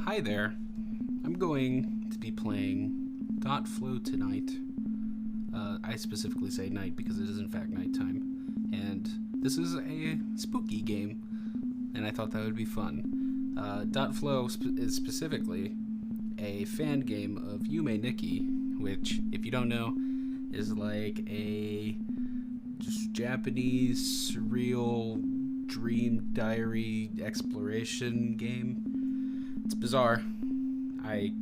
Hi there. I'm going to be playing .flow tonight. I specifically say night because it is in fact nighttime. And this is a spooky game, and I thought that would be fun. .flow is specifically a fan game of Yume Nikki, which, if you don't know, is like a just Japanese surreal dream diary exploration game. It's bizarre. I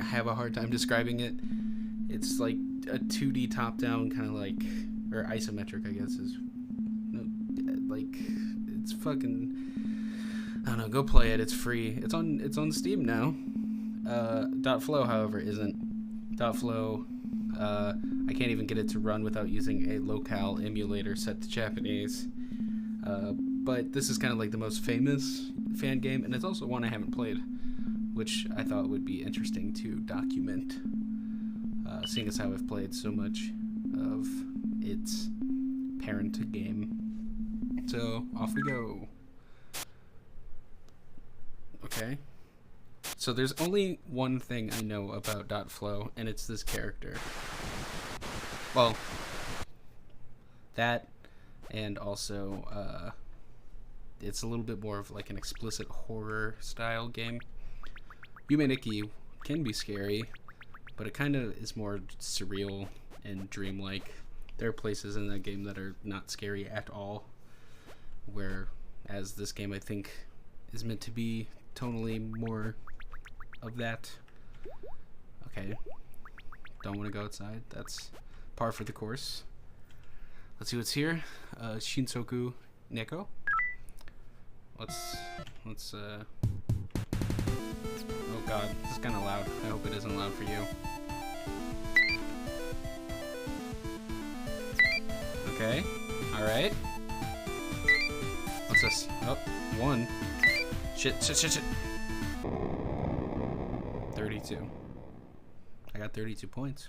have a hard time describing it. It's like a 2D top-down kind of like, or isometric, I guess is, like, it's fucking, I don't know, go play it, it's free. It's on Steam now. .flow, however, isn't. .flow, I can't even get it to run without using a locale emulator set to Japanese. But this is kind of like the most famous fan game, and it's also one I haven't played, which I thought would be interesting to document, seeing as how I've played so much of its parent game. So, off we go. Okay. So there's only one thing I know about .flow, and it's this character. Well, that, and also, it's a little bit more of like an explicit horror style game. Yume Nikki can be scary, but it kind of is more surreal and dreamlike. There are places in that game that are not scary at all, whereas this game, I think, is meant to be tonally more of that. Okay, don't want to go outside. That's par for the course. Let's see what's here. Shinsoku Neko. Let's oh god, this is kind of loud. I hope it isn't loud for you. Okay, alright. What's this? Oh, one. Shit. 32. I got 32 points.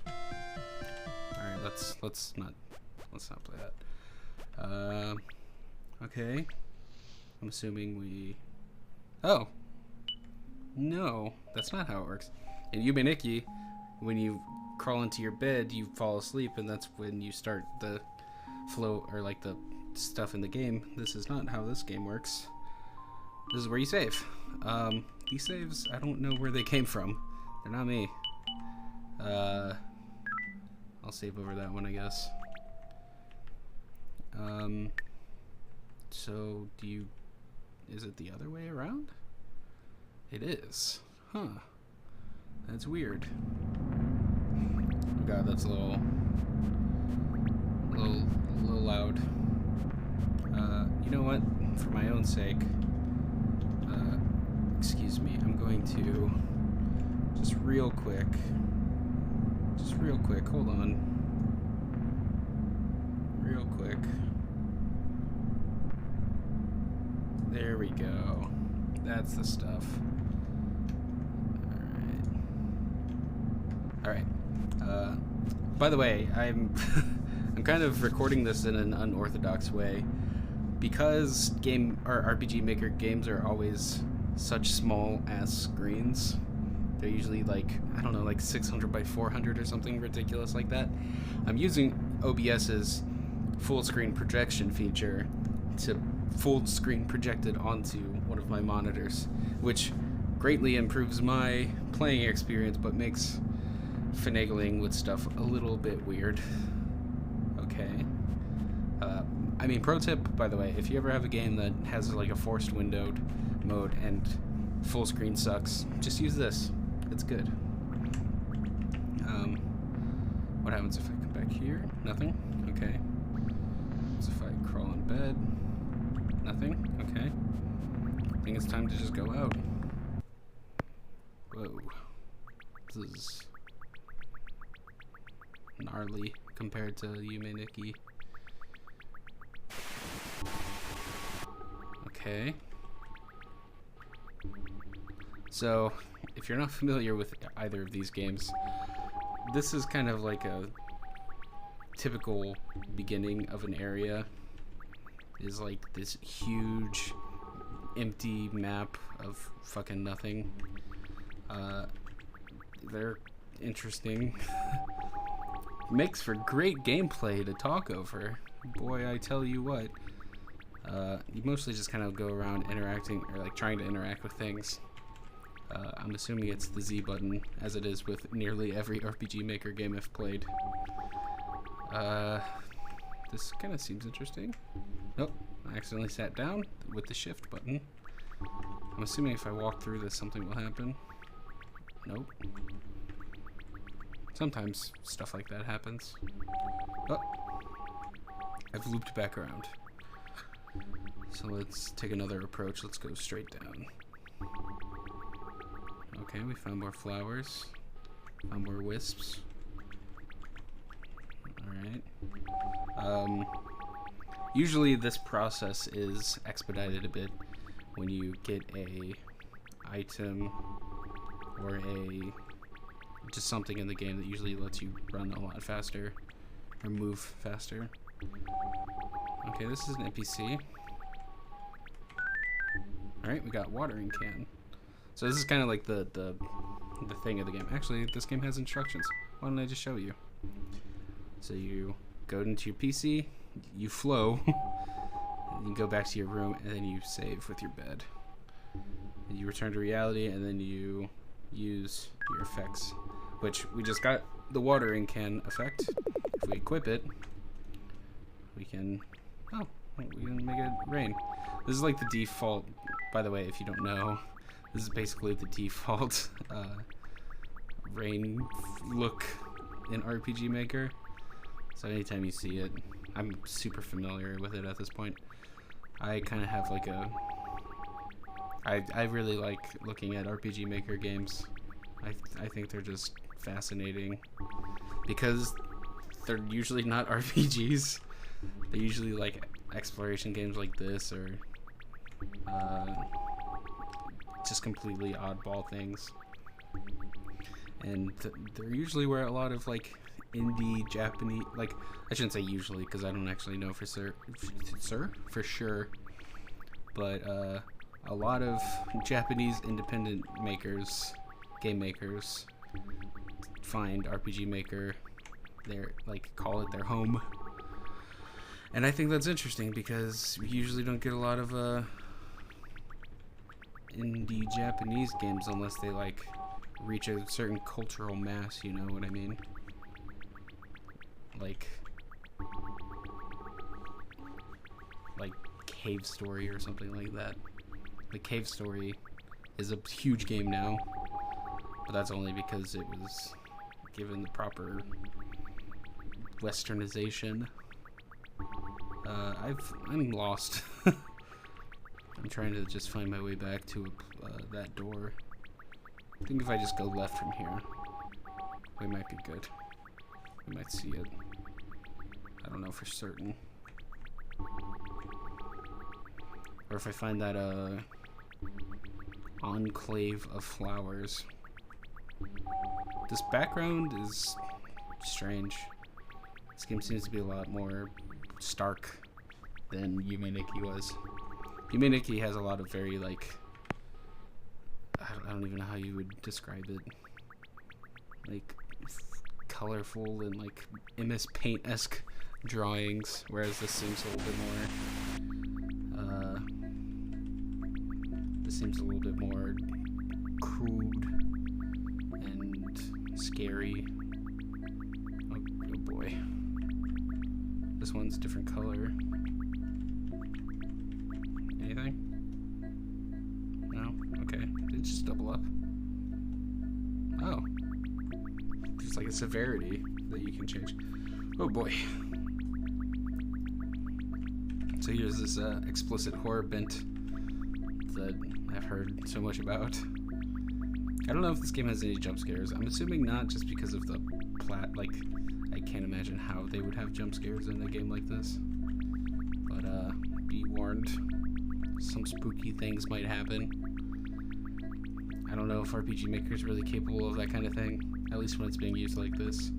Alright, let's not play that. Okay. I'm assuming we... Oh! No, that's not how it works. In Yume Nikki, when you crawl into your bed, you fall asleep, and that's when you start the flow, or like the stuff in the game. This is not how this game works. This is where you save. These saves, I don't know where they came from. They're not me. I'll save over that one, I guess. So, is it the other way around? It is. Huh. That's weird. Oh god, that's a little loud. You know what? For my own sake, excuse me, I'm going to just real quick, hold on. Real quick. There we go. That's the stuff. Alright. By the way, I'm I'm kind of recording this in an unorthodox way because RPG Maker games are always such small ass screens. They're usually like, I don't know, like 600 by 400 or something ridiculous like that. I'm using OBS's full screen projection feature to full screen project it onto one of my monitors, which greatly improves my playing experience but makes finagling with stuff a little bit weird. Okay. I mean, pro tip, by the way, if you ever have a game that has like a forced windowed mode and full screen sucks, just use this. It's good. What happens if I come back here? Nothing? Okay. So if I crawl in bed? Nothing? Okay. I think it's time to just go out. Whoa. This is gnarly compared to Yume Nikki. Okay. So, if you're not familiar with either of these games, this is kind of like a typical beginning of an area. Is like this huge empty map of fucking nothing. They're interesting. Makes for great gameplay to talk over. Boy, I tell you what. You mostly just kind of go around interacting, or like trying to interact with things. I'm assuming it's the Z button, as it is with nearly every RPG Maker game I've played. This kind of seems interesting. Nope, I accidentally sat down with the shift button. I'm assuming if I walk through this, something will happen. Nope. Sometimes stuff like that happens. Oh, I've looped back around. So let's take another approach. Let's go straight down. Okay, we found more flowers. Found more wisps. Alright. Usually this process is expedited a bit when you get a item or just something in the game that usually lets you run a lot faster or move faster. Okay, this is an NPC. Alright, we got watering can. So this is kind of like the thing of the game. Actually, this game has instructions. Why don't I just show you? So you go into your PC, you flow, and you go back to your room, and then you save with your bed. And you return to reality, and then you use your effects, which we just got the watering can effect. If we equip it, we can make it rain. This is like the default, by the way, if you don't know, this is basically the default rain look in RPG Maker. So anytime you see it, I'm super familiar with it at this point. I kind of have like I really like looking at RPG Maker games. I think they're just fascinating because they're usually not RPGs. They're usually like exploration games like this, or just completely oddball things. And they're usually where a lot of like indie Japanese, like I shouldn't say usually because I don't actually know for sure, but a lot of Japanese independent makers, game makers, find RPG Maker, call it their home. And I think that's interesting because we usually don't get a lot of indie Japanese games unless they like reach a certain cultural mass, you know what I mean? Like Cave Story or something like that. The Cave Story is a huge game now, but that's only because it was given the proper westernization. I'm lost. I'm trying to just find my way back to that door. I think if I just go left from here, we might be good. We might see it. I don't know for certain. Or if I find that enclave of flowers. This background is strange. This game seems to be a lot more stark than Yume Nikki was. Yume Nikki has a lot of very I don't even know how you would describe it. Like colorful and like MS Paint-esque drawings, whereas this seems a little bit more crude and scary. Oh boy. This one's a different color. Anything? No? Okay. Did it just double up? Oh. There's like a severity that you can change. Oh boy. So here's this explicit horror bent that I've heard so much about. I don't know if this game has any jump scares. I'm assuming not, just because of the I can't imagine how they would have jump scares in a game like this. But be warned, some spooky things might happen. I don't know if RPG Maker is really capable of that kind of thing, at least when it's being used like this.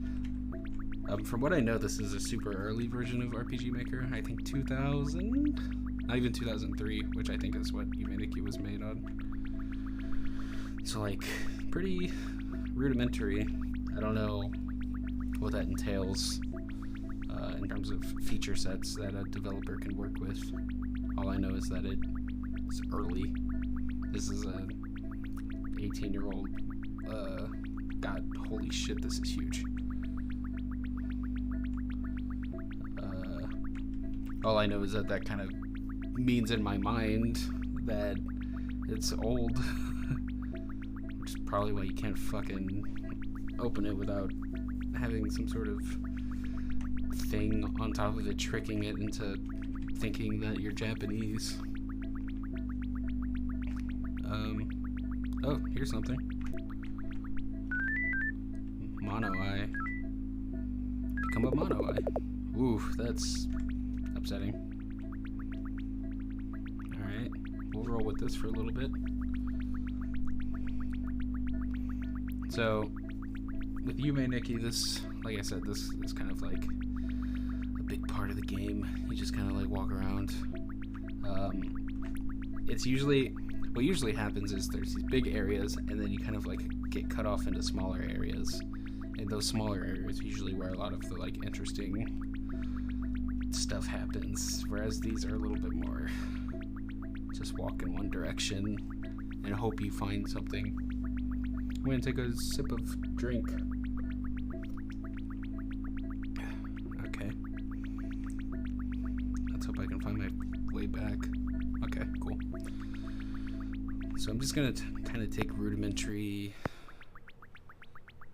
From what I know, this is a super early version of RPG Maker. I think 2000? Not even 2003, which I think is what Yume Nikki was made on. So like pretty rudimentary. I don't know what that entails in terms of feature sets that a developer can work with. All I know is that it's early. This is a 18-year-old. God, holy shit, this is huge. All I know is that kind of means in my mind that it's old. Which is probably why you can't fucking open it without having some sort of thing on top of it tricking it into thinking that you're Japanese. Oh, here's something. Mono eye. Become a mono eye. Ooh, that's upsetting. Alright, we'll roll with this for a little bit. So, with Yume Nikki, this, like I said, this is kind of like a big part of the game. You just kind of like walk around. It's usually, what usually happens is there's these big areas, and then you kind of like get cut off into smaller areas. And those smaller areas usually where a lot of the like interesting stuff happens. Whereas these are a little bit more just walk in one direction and hope you find something. I'm gonna take a sip of drink. Okay. Let's hope I can find my way back. Okay, cool. So I'm just gonna kind of take rudimentary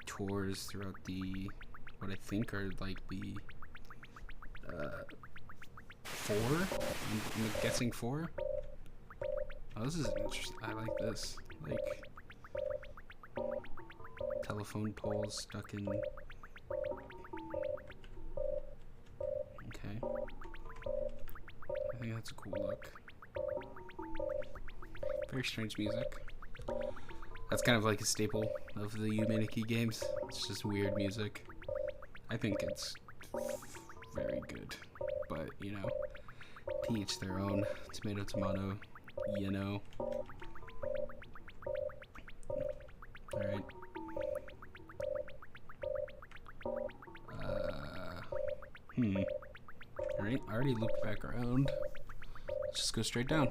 tours throughout the, what I think are like the 4? I'm guessing 4. Oh, this is interesting. I like this. Like telephone poles stuck in. Okay. I think that's a cool look. Very strange music. That's kind of like a staple of the Yume Nikki games. It's just weird music. I think it's very good. But, you know, to each their own. Tomato, tomato, you know. Alright. Alright, I already looped back around. Let's just go straight down.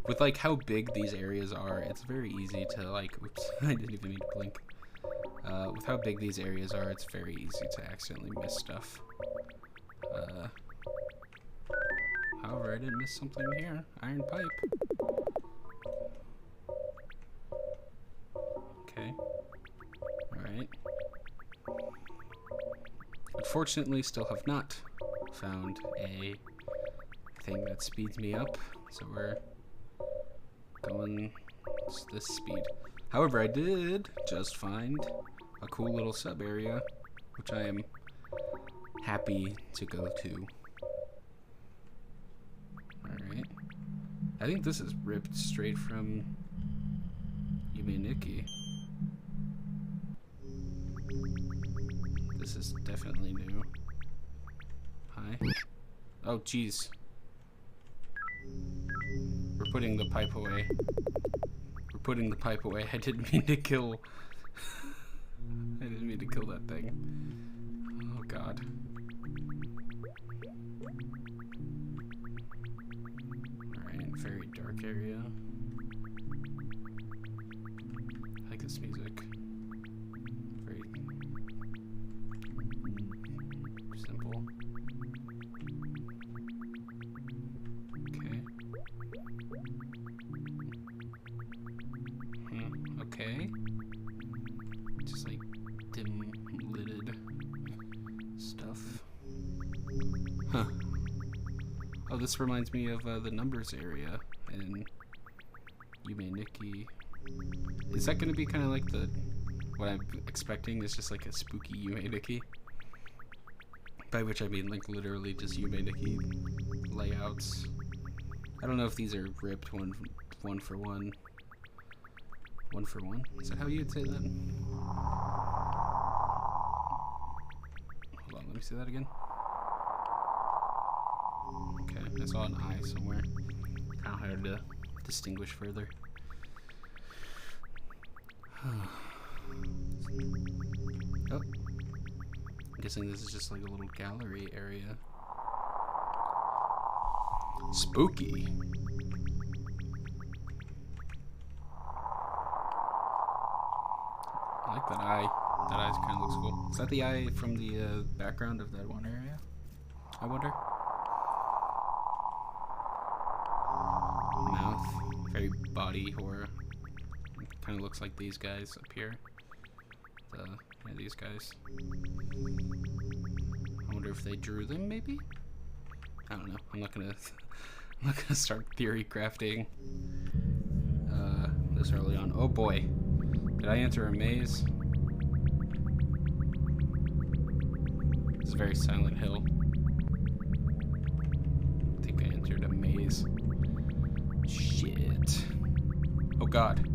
With like how big these areas are, it's very easy to like, oops, I didn't even need to blink. With how big these areas are, it's very easy to accidentally miss stuff. However, I didn't miss something here. Iron pipe. Okay. Alright. Unfortunately, still have not found a thing that speeds me up, so we're going this speed. However, I did just find a cool little sub area, which I am happy to go to. Alright. I think this is ripped straight from Yume Nikki. This is definitely new. Hi. Oh, jeez. We're putting the pipe away. We're putting the pipe away. I didn't mean to kill... I didn't mean to kill that thing. Oh, God. Alright, very dark area. I like this music. Very simple. Okay. Okay. Just like dim-lidded stuff. Huh. Oh, this reminds me of the numbers area in Yume Nikki. Is that going to be kind of like the... what I'm expecting is just like a spooky Yume Nikki? By which I mean like literally just Yume Nikki layouts. I don't know if these are ripped one for one. One for one? Is that how you'd say that? Hold on, let me see that again. Okay, I saw an eye somewhere. Kind of hard to distinguish further. Oh, I'm guessing this is just like a little gallery area. Spooky. I like that eye. That eye kind of looks cool. Is that the eye from the background of that one area? I wonder. Mouth. Very body horror. Kind of looks like these guys up here. Yeah, these guys. I wonder if they drew them, maybe? I don't know. I'm not gonna start theory crafting this early on. Oh boy. Did I enter a maze? This is a very Silent Hill. I think I entered a maze. Shit. Oh god.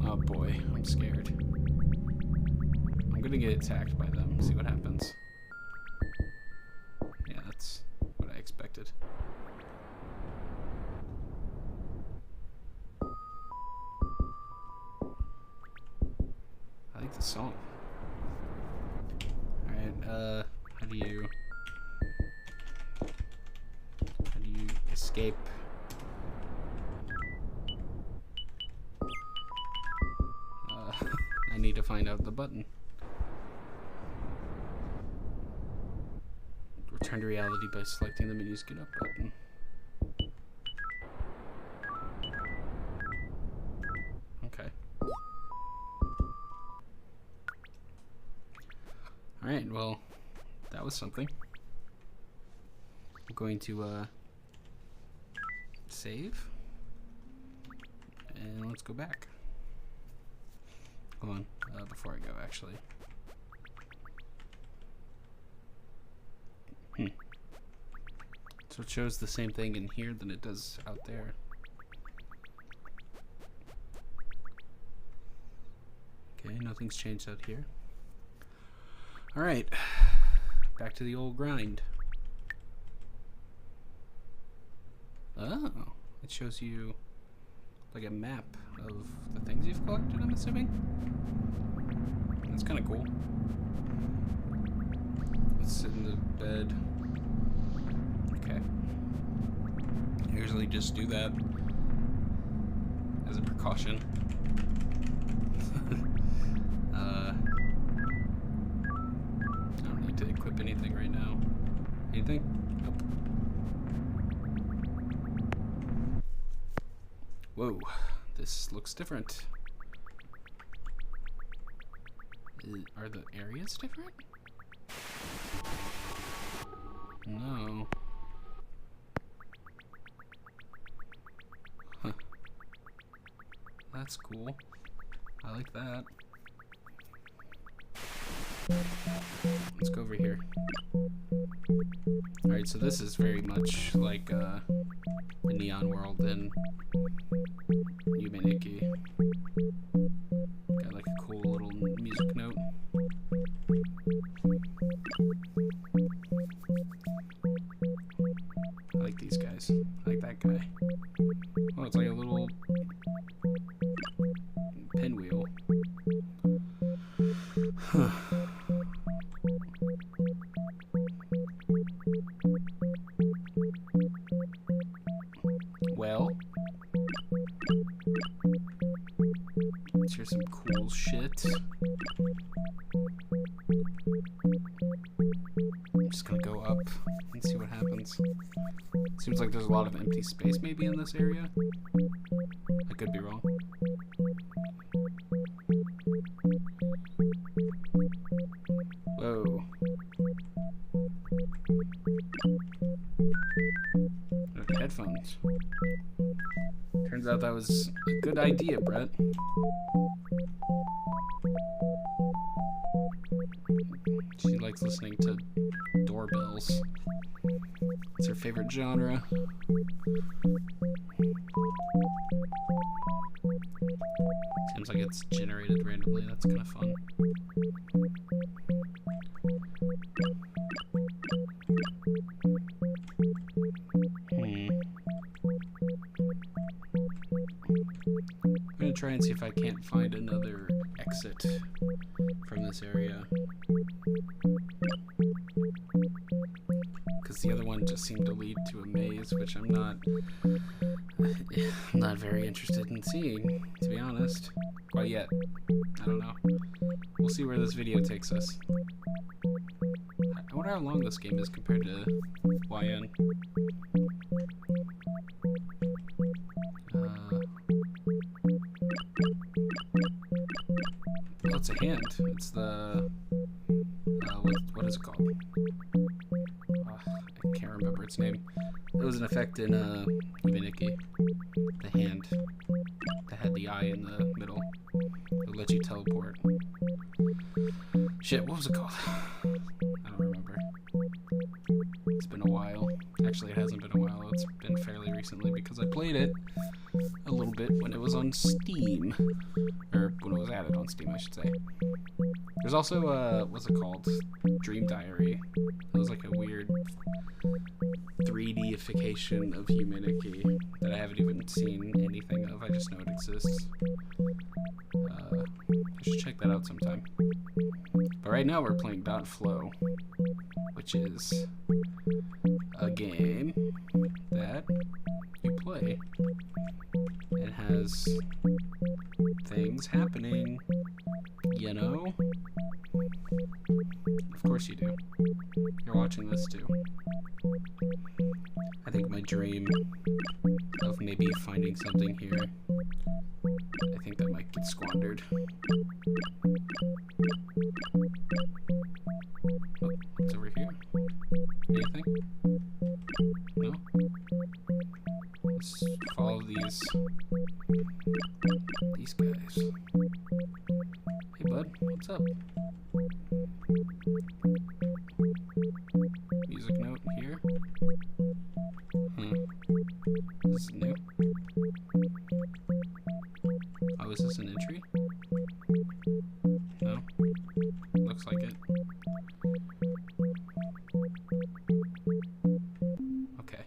Oh boy, I'm scared. I'm gonna get attacked by them, see what happens. Yeah, that's what I expected. I like the song. Alright, how do you escape? I need to find out the button. Return to reality by selecting the menu's get up button. Okay. Alright, well, that was something. I'm going to save. And let's go back. Hold on, before I go, actually. So it shows the same thing in here than it does out there. Okay, nothing's changed out here. Alright, back to the old grind. Oh, it shows you like a map of the things you've collected, I'm assuming. That's kind of cool. Let's sit in the bed. Okay. I usually just do that as a precaution. I don't need to equip anything right now. Anything? Nope. Whoa, this looks different. Are the areas different? No. Huh. That's cool. I like that. Let's go over here. Alright, so this is very much like the neon world in Yume Nikki. Got like a cool little music note. I like these guys. I like that guy. Oh, it's like a little pinwheel. Huh. Well, let's hear some cool shit. I'm just gonna go up and see what happens. Seems like there's a lot of empty space maybe in this area. I could be wrong. Whoa. Headphones. Turns out that was a good idea, Brett. She likes listening to doorbells. It's her favorite genre. Seems like it's generated randomly. That's kind of fun. if I can't find another exit from this area. Because the other one just seemed to lead to a maze, which I'm not very interested in seeing, to be honest. Quite yet. I don't know. We'll see where this video takes us. I wonder how long this game is compared to YN. Oh, it's a hand. It's the... what is it called? I can't remember its name. It was an effect in Yume Nikki. The hand that had the eye in the middle. It would let you teleport. Shit, what was it called? I don't remember. It's been a while. Actually, it hasn't been a while. It's been fairly recently because I played it a little bit when it was on Steam. Or when it was added on Steam, I should say. There's also, what's it called? Dream Diary. It was like a weird 3D-ification of Yume Nikki that I haven't even seen anything of. I just know it exists. I should check that out sometime. But right now we're playing .flow, which is a game that you play. It has things happening, you know? Of course you do. You're watching this too. I think my dream of maybe finding something here, I think that might get squandered. Oh, what's over here? Anything? No? Let's follow these guys. Hey bud, what's up? Music note here. This is new. Oh, is this an entry? No? Looks like it. Okay.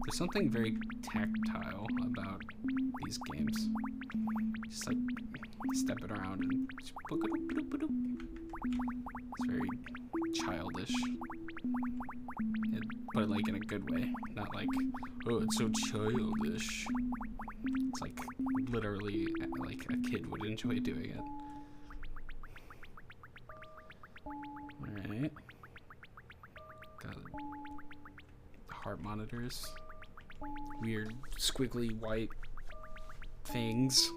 There's something very tactile about these games. Just like stepping around and just it's very childish. But like in a good way. Not like, oh, it's so childish. It's like literally like a kid would enjoy doing it. Alright. Got heart monitors. Weird squiggly white things.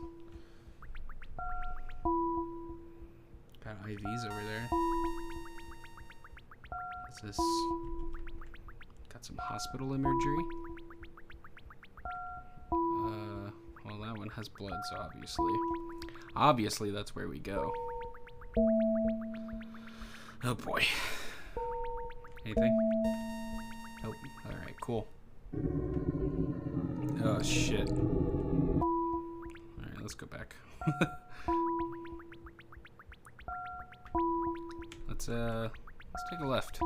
Got IVs over there. Is this... Got some hospital imagery. Well, that one has blood, so obviously that's where we go. Oh boy. Anything? Nope. Alright, cool. Oh shit. Alright, let's go back. Let's take a left.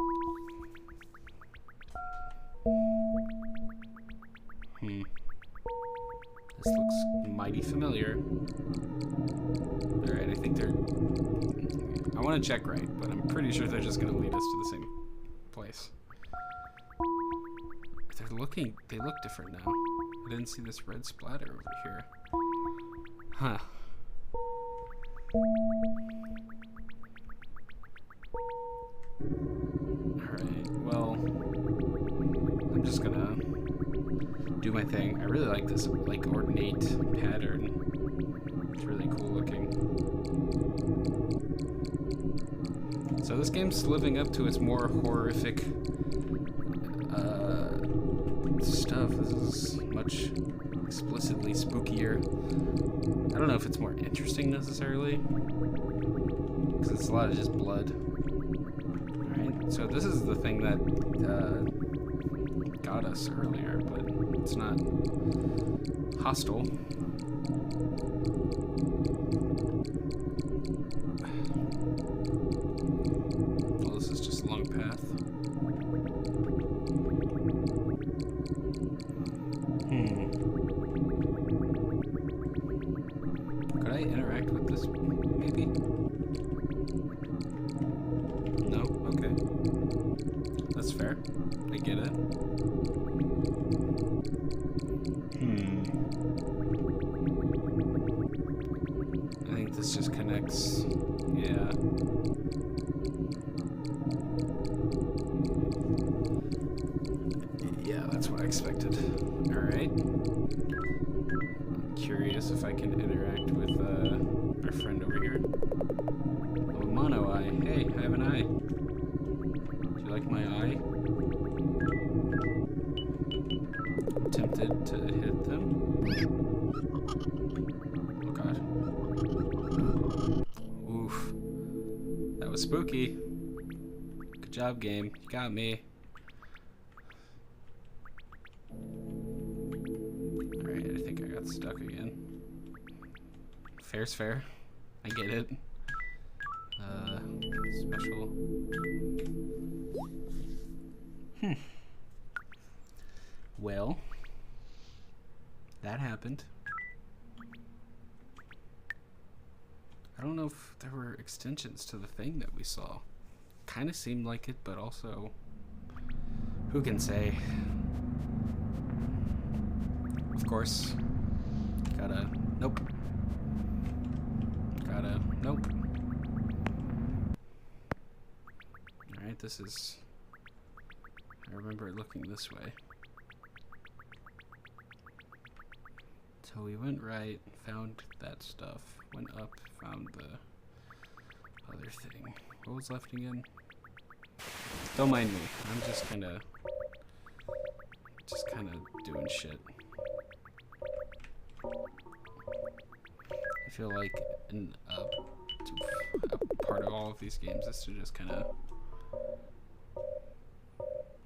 This looks mighty familiar. Alright, I think they're... I want to check right, but I'm pretty sure they're just going to lead us to the same place. They look different now. I didn't see this red splatter over here. Huh. Alright, well, I'm just gonna do my thing. I really like this, like, ornate pattern. It's really cool looking. So this game's living up to its more horrific stuff. This is much explicitly spookier. I don't know if it's more interesting necessarily, because it's a lot of just blood. Alright, so this is the thing that got us earlier, but it's not hostile. Well, this is just a long path. spooky? No? Okay. That's fair. I get it. I think this just connects. Yeah. Yeah, that's what I expected. Alright. I'm curious if I can interact with our friend over here. Oh, mono eye. Hey, I have an eye. Do you like my eye? I'm tempted to hit them. Oh god. Oof. That was spooky. Good job, game. You got me. Alright, I think I got stuck again. Fair's fair. I get it. Special. Well, that happened. I don't know if there were extensions to the thing that we saw. Kind of seemed like it, but also, who can say? Of course, gotta, nope. Gotta, nope. Alright, this is, I remember it looking this way. So we went right, found that stuff, went up, found the other thing. What was left again? Don't mind me, I'm just kinda doing shit. I feel like a part of all of these games is to just kinda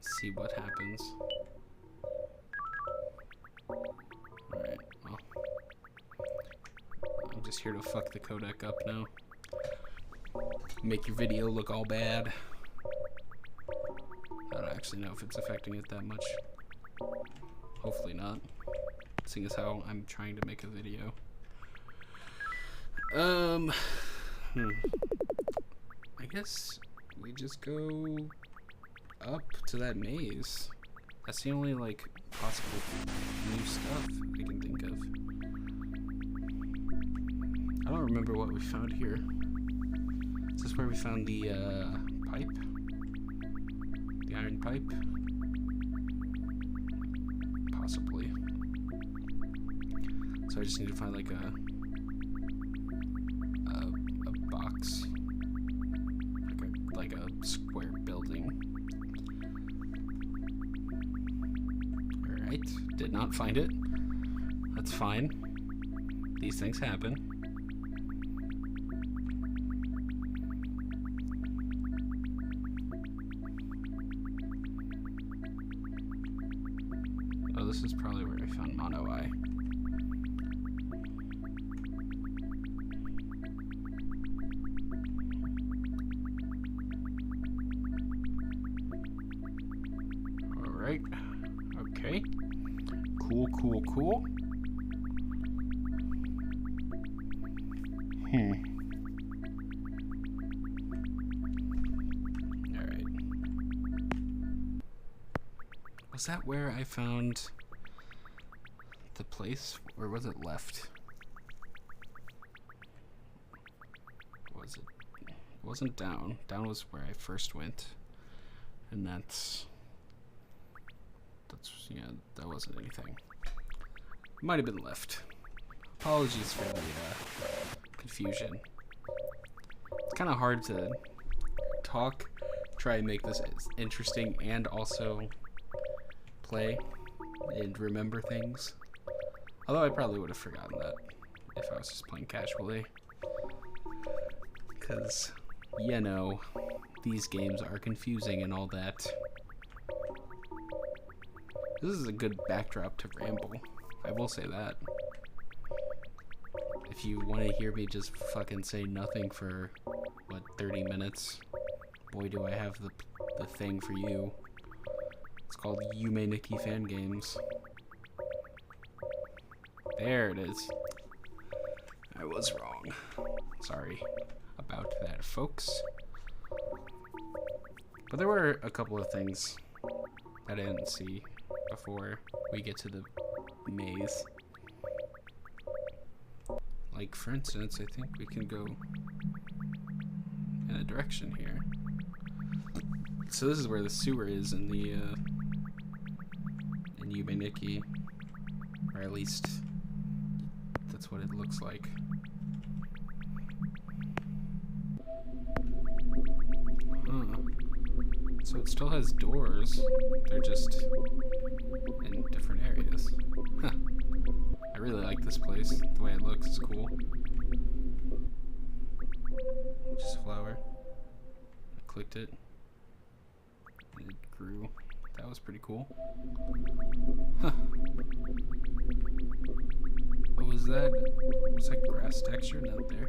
see what happens. Alright, well. I'm just here to fuck the codec up now. Make your video look all bad. I don't actually know if it's affecting it that much. Hopefully not. Seeing as how I'm trying to make a video. I guess we just go up to that maze. That's the only, like, possible new stuff I can think of. I don't remember what we found here. Is this where we found the, pipe? The iron pipe? Possibly. So I just need to find, like, a box. Like a square building. Alright, did not find it. That's fine. These things happen. Oh, this is probably where I found mono eye. Alright. Okay. Cool, cool, cool. Alright. Was that where I found the place? Or was it left? Was it? It wasn't down. Down was where I first went. And that's yeah, that wasn't anything. Might have been left. Apologies for the confusion. It's kind of hard to talk, try and make this interesting, and also play and remember things. Although I probably would have forgotten that if I was just playing casually. Because, you know, these games are confusing and all that. This is a good backdrop to ramble. I will say that. If you want to hear me just fucking say nothing for, what, 30 minutes, boy do I have the thing for you. It's called Yume Nikki Fangames. There it is. I was wrong. Sorry about that, folks. But there were a couple of things that I didn't see before we get to the maze. Like, for instance, I think we can go in a direction here. So this is where the sewer is in the, in Yume Nikki. Or at least, that's what it looks like. Huh. So it still has doors. They're just in different areas. Huh. I really like this place. The way it looks is cool. Just a flower. I clicked it. And it grew. That was pretty cool. Huh. What was that? Was that grass texture out there?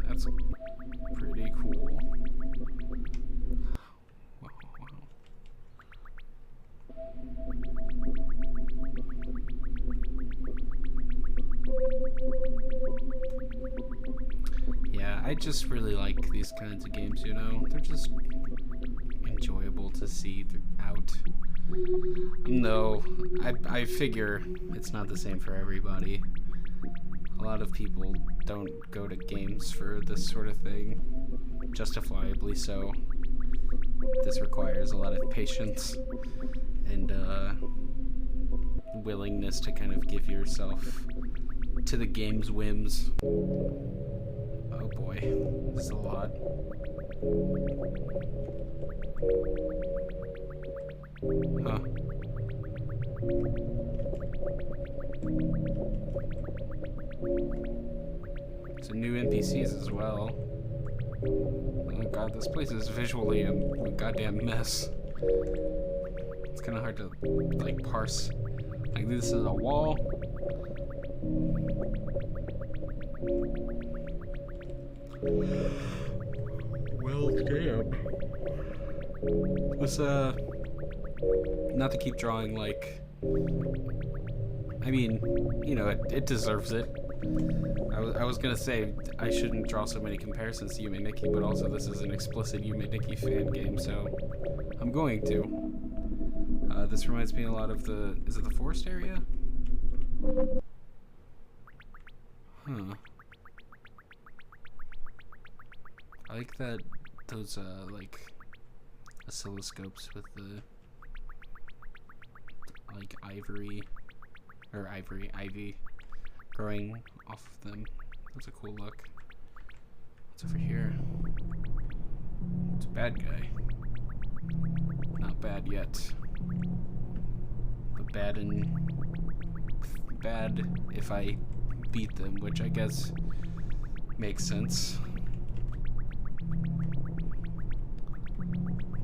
That's pretty cool. Wow, wow. Yeah, I just really like these kinds of games, you know? They're just enjoyable to see throughout. No, I figure it's not the same for everybody. A lot of people don't go to games for this sort of thing, justifiably so. This requires a lot of patience and willingness to kind of give yourself to the game's whims. Oh boy, this is a lot. Huh. Some new NPCs as well. Oh god, this place is visually a goddamn mess. It's kind of hard to, like, parse. Like, this is a wall. Well, damn. Let's, not to keep drawing, like, I mean, you know, it deserves it. I was gonna say I shouldn't draw so many comparisons to Yume Nikki, but also this is an explicit Yume Nikki fan game, so I'm going to. This reminds me a lot of the, is it the forest area? Huh. I like that, those, like, oscilloscopes with the, like, ivy growing off of them. That's a cool look. What's over here? It's a bad guy. Not bad yet. But bad if I beat them, which I guess makes sense.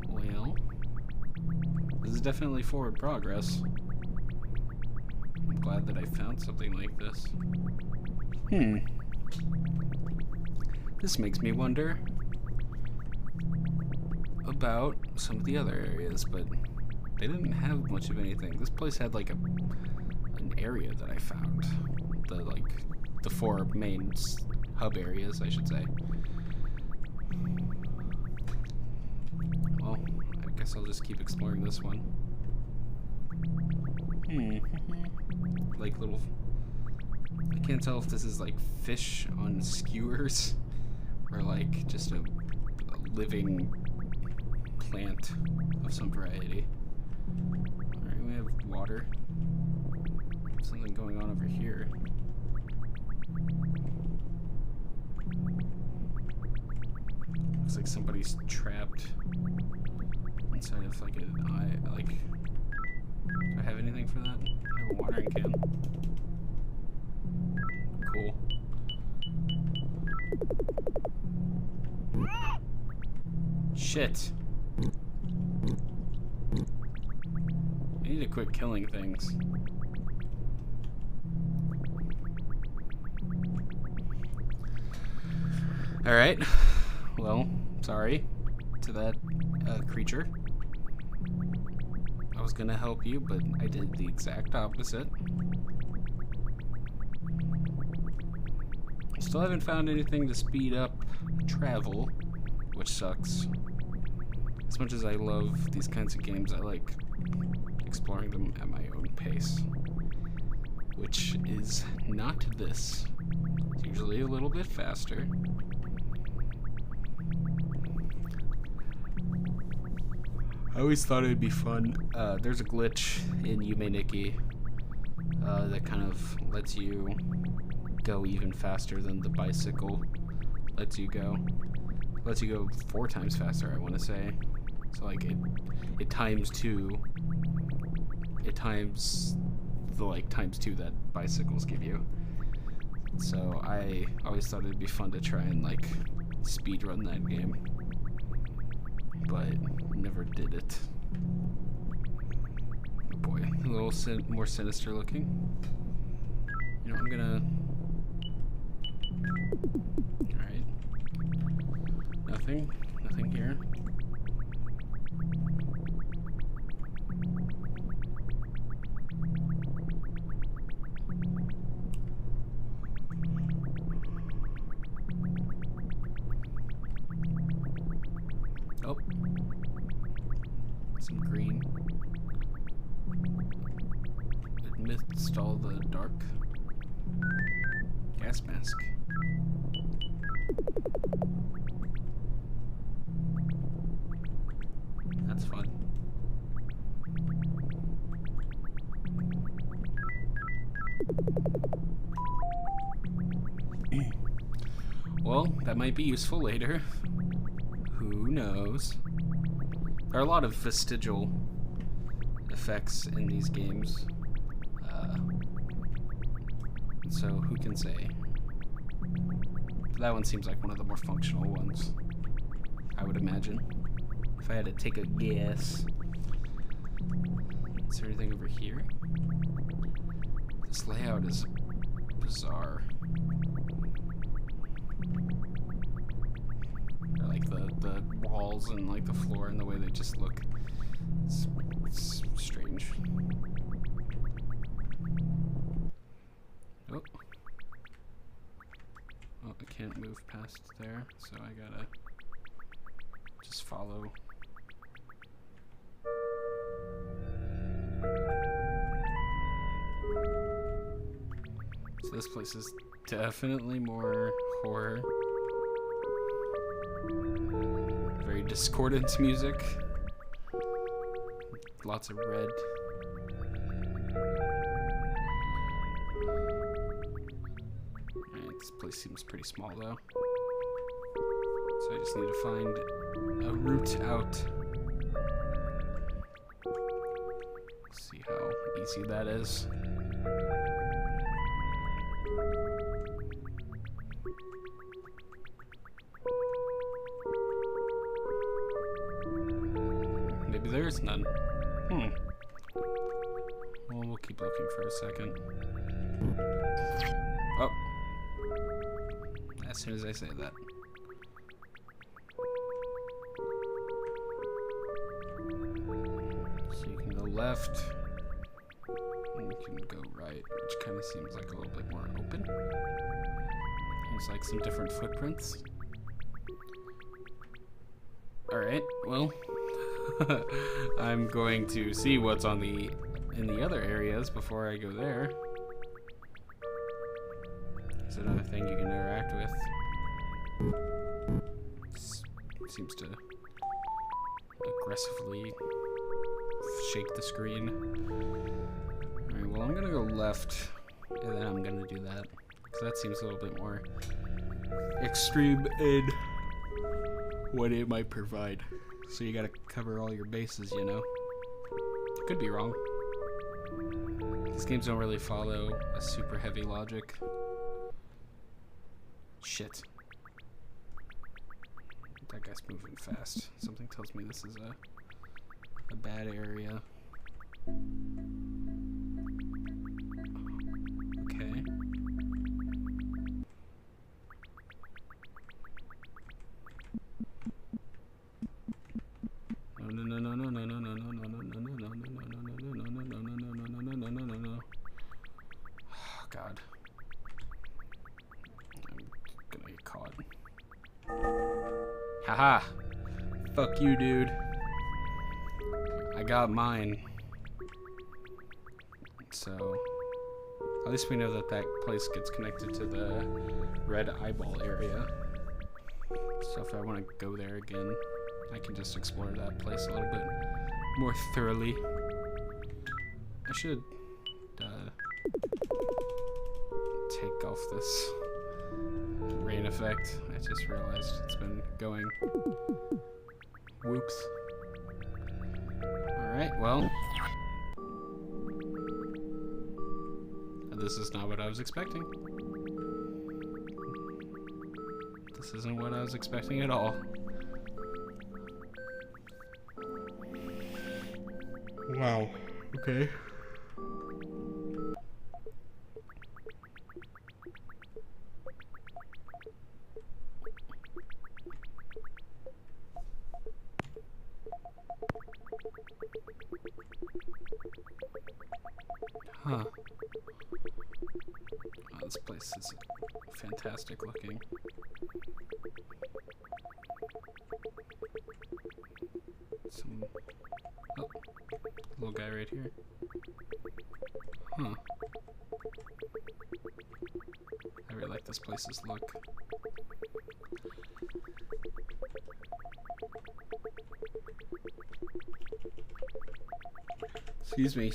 Well, this is definitely forward progress. I'm glad that I found something like this. This makes me wonder about some of the other areas, but they didn't have much of anything. This place had like an area that I found. The four main hub areas, I should say. Well, I guess I'll just keep exploring this one. Like little, I can't tell if this is like fish on skewers or like just a living plant of some variety. Alright, we have water. Something going on over here. Looks like somebody's trapped inside of like an eye. Like, do I have anything for that? I have a watering can. Cool. Shit. I need to quit killing things. Alright. Well, sorry to that creature. I was gonna help you, but I did the exact opposite. Still haven't found anything to speed up travel, which sucks. As much as I love these kinds of games, I like exploring them at my own pace, which is not this. It's usually a little bit faster. I always thought it would be fun. There's a glitch in Yume Nikki that kind of lets you go even faster than the bicycle lets you go. Lets you go 4 times faster, I want to say. So like it times 2. It times the like times 2 that bicycles give you. So I always thought it'd be fun to try and like speed run that game, but never did it. Oh boy, a little more sinister looking. You know, I'm gonna. Alright. Nothing here. Oh. Some green. Amidst all the dark. Gas mask. That's fun. Well, that might be useful later. Who knows? There are a lot of vestigial effects in these games. So who can say? That one seems like one of the more functional ones, I would imagine. If I had to take a guess. Is there anything over here? This layout is bizarre. Or like the walls and like the floor and the way they just look. It's strange. Oh. Oh, I can't move past there, so I gotta just follow. So this place is definitely more horror. Very discordant music. Lots of red. Alright, this place seems pretty small though. So I just need to find a route out. See how easy that is. Maybe there's none. Well, we'll keep looking for a second. Oh. As soon as I say that. So you can go left, and you can go right, which kind of seems like a little bit more open. Seems like some different footprints. Alright, well, I'm going to see what's in the other areas before I go there. There's another thing you can interact with. Seems to aggressively shake the screen. Alright, well, I'm gonna go left, and then I'm gonna do that. Because that seems a little bit more extreme in what it might provide. So you gotta cover all your bases, you know? Could be wrong. These games don't really follow a super heavy logic. Shit. That guy's moving fast. Something tells me this is a bad area. Okay. God. I'm caught. Haha! Fuck you, dude. I got mine. So, at least we know that that place gets connected to the red eyeball area. So if I want to go there again, I can just explore that place a little bit more thoroughly. I should take off this rain effect. I just realized it's been going. Whoops. Alright, well. This is not what I was expecting. This isn't what I was expecting at all. Wow. Okay. Huh. Oh, this place is fantastic looking. Some... Oh, little guy right here. Huh. I really like this place's look. Excuse me,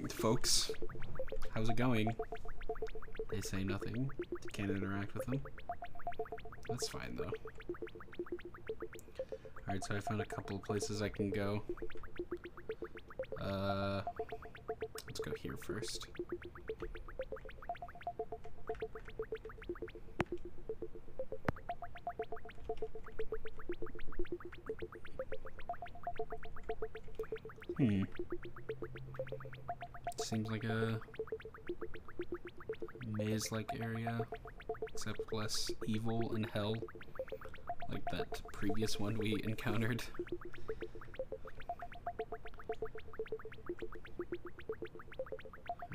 folks. How's it going? They say nothing. Can't interact with them. That's fine, though. Alright, so I found a couple of places I can go. Let's go here first. Seems like a maze-like area, except less evil and hell, like that previous one we encountered.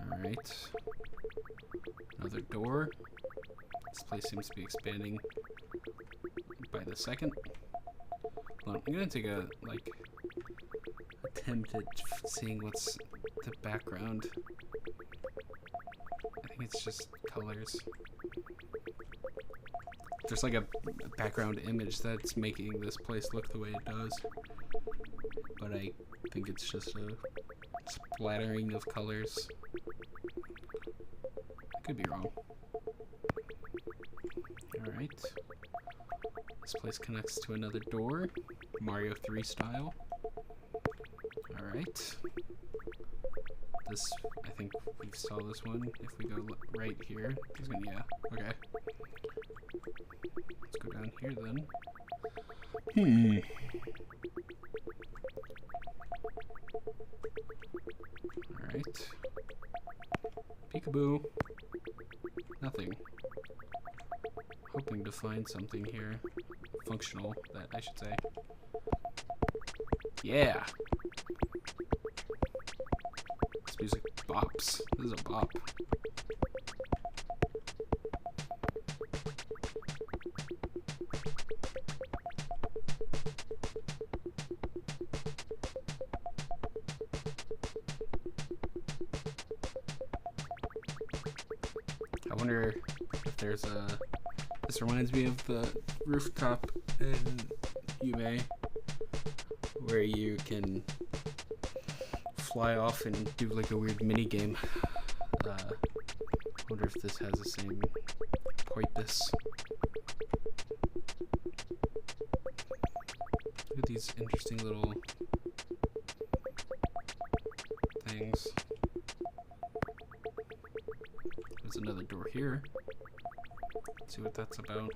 Alright. Another door. This place seems to be expanding by the second. Well, I'm gonna take a, attempt at seeing what's the background. I think it's just colors. There's like a background image that's making this place look the way it does. But I think it's just a splattering of colors. I could be wrong. Alright. This place connects to another door, Mario 3 style. Alright. This, I think we saw this one. If we go right here, he's gonna, yeah, okay. Let's go down here then. Alright. Peekaboo. Nothing. Hoping to find something here. Functional, that I should say. Yeah! This music bops. This is a bop. I wonder if there's a... This reminds me of the rooftop in Yume, where you can fly off and do like a weird mini game. Wonder if this has the same purpose. Look at these interesting little things. There's another door here. Let's see what that's about.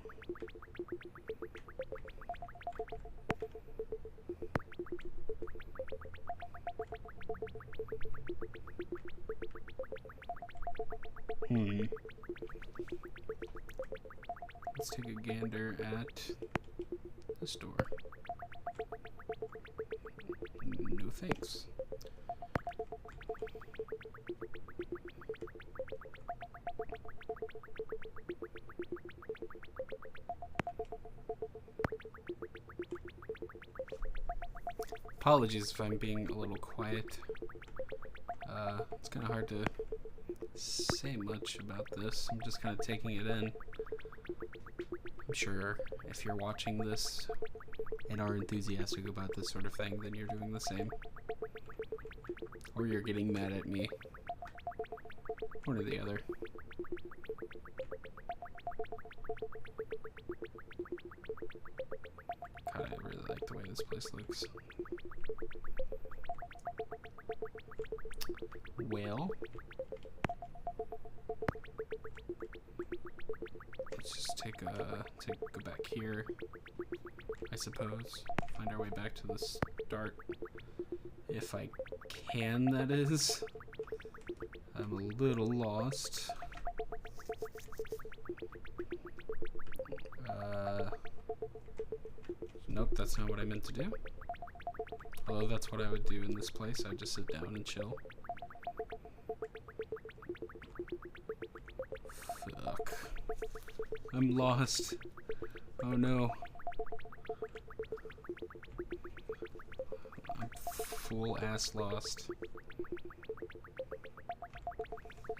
Let's take a gander at this door. No thanks. Apologies if I'm being a little quiet. It's kind of hard to say much about this. I'm just kind of taking it in. I'm sure if you're watching this and are enthusiastic about this sort of thing, then you're doing the same. Or you're getting mad at me. One or the other. God, I really like the way this place looks. Well, let's just go back here, I suppose. Find our way back to the start, if I can, that is. I'm a little lost. Nope, that's not what I meant to do. Although that's what I would do in this place. I'd just sit down and chill. Fuck. I'm lost. Oh no. I'm full ass lost.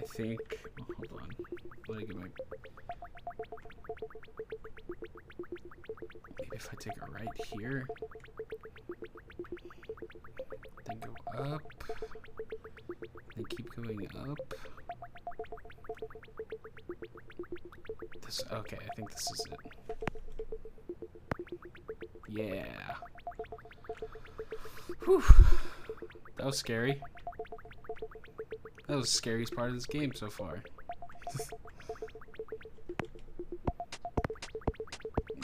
I think. Oh, hold on. Let me get my. Maybe if I take a right here. Then go up. Then keep going up. This. Okay, I think this is it. Yeah. Whew. That was scary. That was the scariest part of this game so far.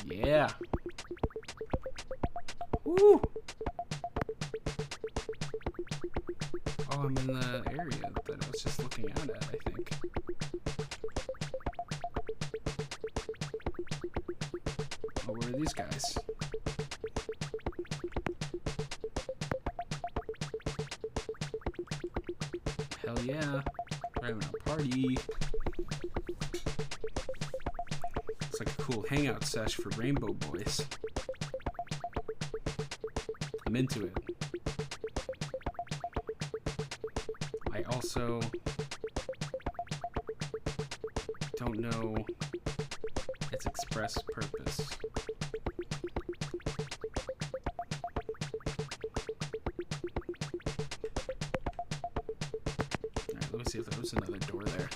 Yeah. Woo! Oh, I'm in the area that I was just looking out at, I think. Oh, where are these guys? Hell yeah. We're having a party. It's like a cool hangout sesh for Rainbow Boys. I'm into it. I also don't know its express purpose. Alright, let me see if there was another door there.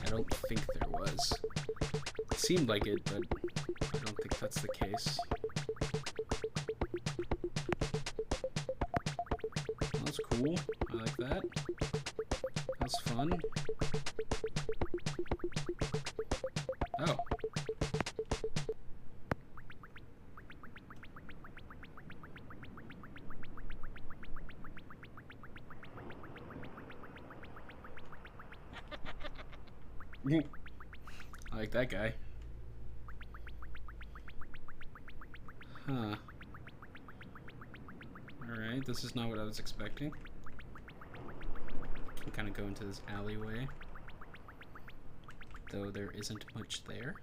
I don't think there was. It seemed like it, but I don't think that's the case. That's cool. I like that. That's fun. Oh. I like that guy. Huh. Alright, this is not what I was expecting. We kind of go into this alleyway. Though there isn't much there.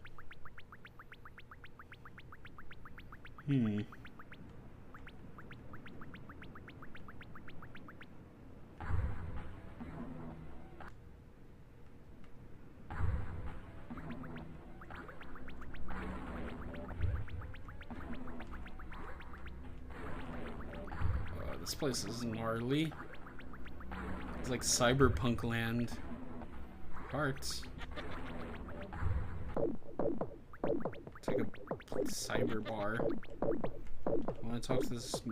This place is gnarly. It's like cyberpunk land. Parts. It's like a cyber bar. I want to talk to this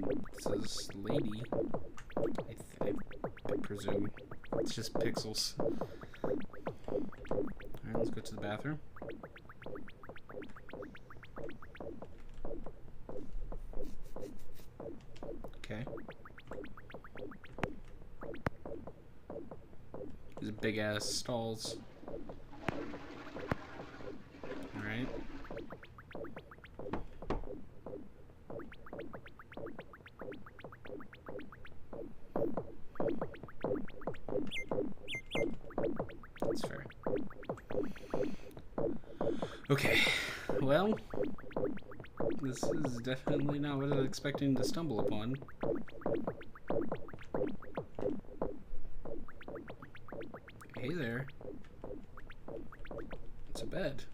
lady. I presume. It's just pixels. Alright, let's go to the bathroom. Okay. These big ass stalls. Alright. That's fair. Okay. Well, This is definitely not what I was expecting to stumble upon. Hey there. It's a bed.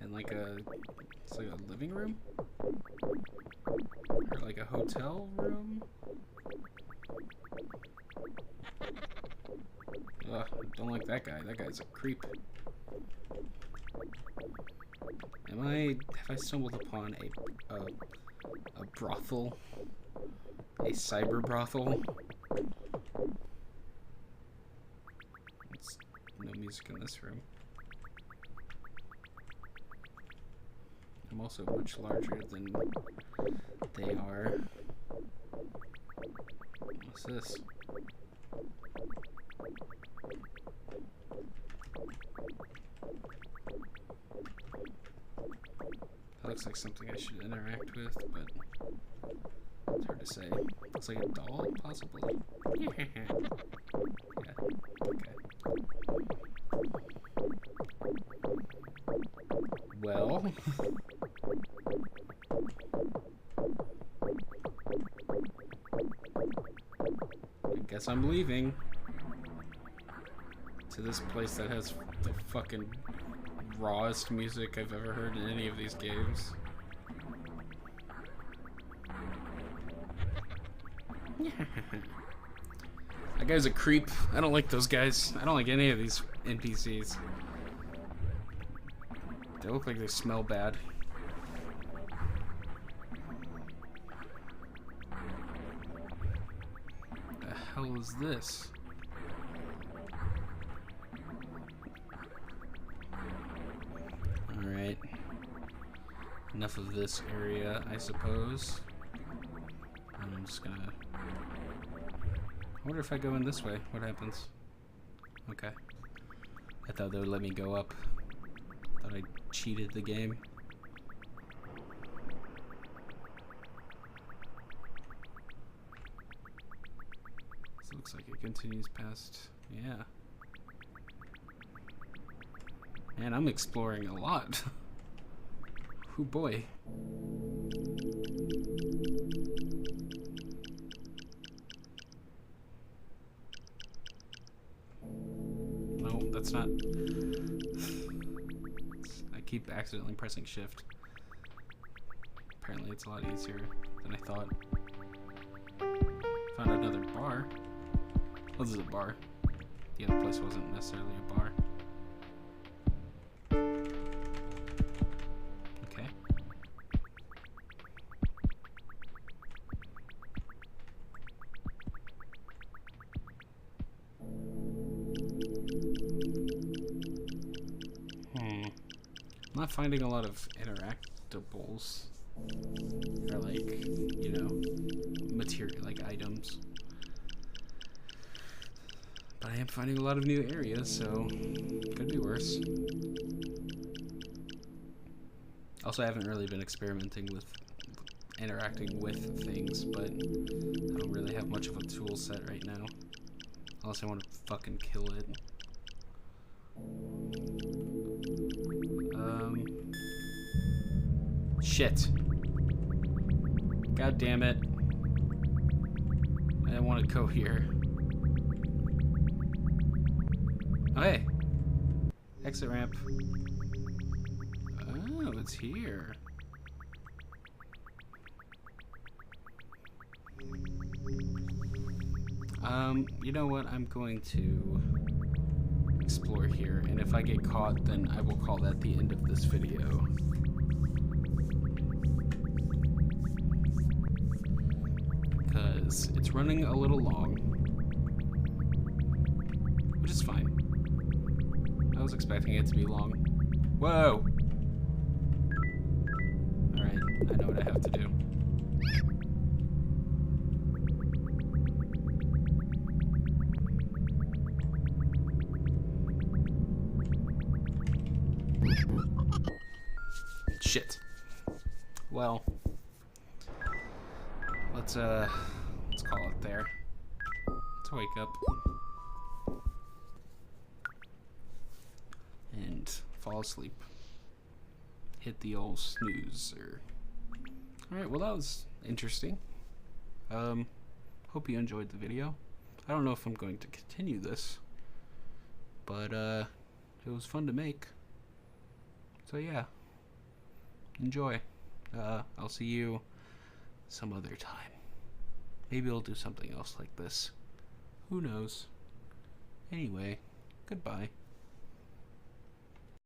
And like it's like a living room? Or like a hotel room? Ugh, don't like that guy. That guy's a creep. Have I stumbled upon a brothel? A cyber brothel? It's no music in this room. I'm also much larger than they are. What's this? That looks like something I should interact with, but it's hard to say. Looks like a doll, possibly. Yeah, okay. Well, I guess I'm leaving to this place that has the fucking rawest music I've ever heard in any of these games. That guy's a creep. I don't like those guys. I don't like any of these NPCs. They look like they smell bad. The hell is this? Alright. Enough of this area, I suppose. I'm just gonna... I wonder if I go in this way, what happens? Okay. I thought they would let me go up. Thought I cheated the game. This looks like it continues past... yeah. Man, I'm exploring a lot. Oh boy. No, that's not... I keep accidentally pressing shift. Apparently it's a lot easier than I thought. Found another bar. Oh, this is a bar. The other place wasn't necessarily a bar. Okay. I'm not finding a lot of interactables. Or like, you know, material, like items. But I am finding a lot of new areas, so could be worse. Also, I haven't really been experimenting with interacting with things, but I don't really have much of a tool set right now. Unless I want to fucking kill it. Shit. God damn it. I didn't want to go here. Oh, hey. Exit ramp. Oh, it's here. You know what? I'm going to explore here, and if I get caught, then I will call that the end of this video. Because it's running a little long, which is fine. I was expecting it to be long. Whoa! Alright, I know what I have to do. Shit. Well, let's call it there. Let's wake up and fall asleep. hit the old snooze. Alright, well that was interesting. Hope you enjoyed the video. I don't know if I'm going to continue this, but it was fun to make. So yeah, enjoy. I'll see you some other time. Maybe I'll do something else like this. Who knows? Anyway, goodbye.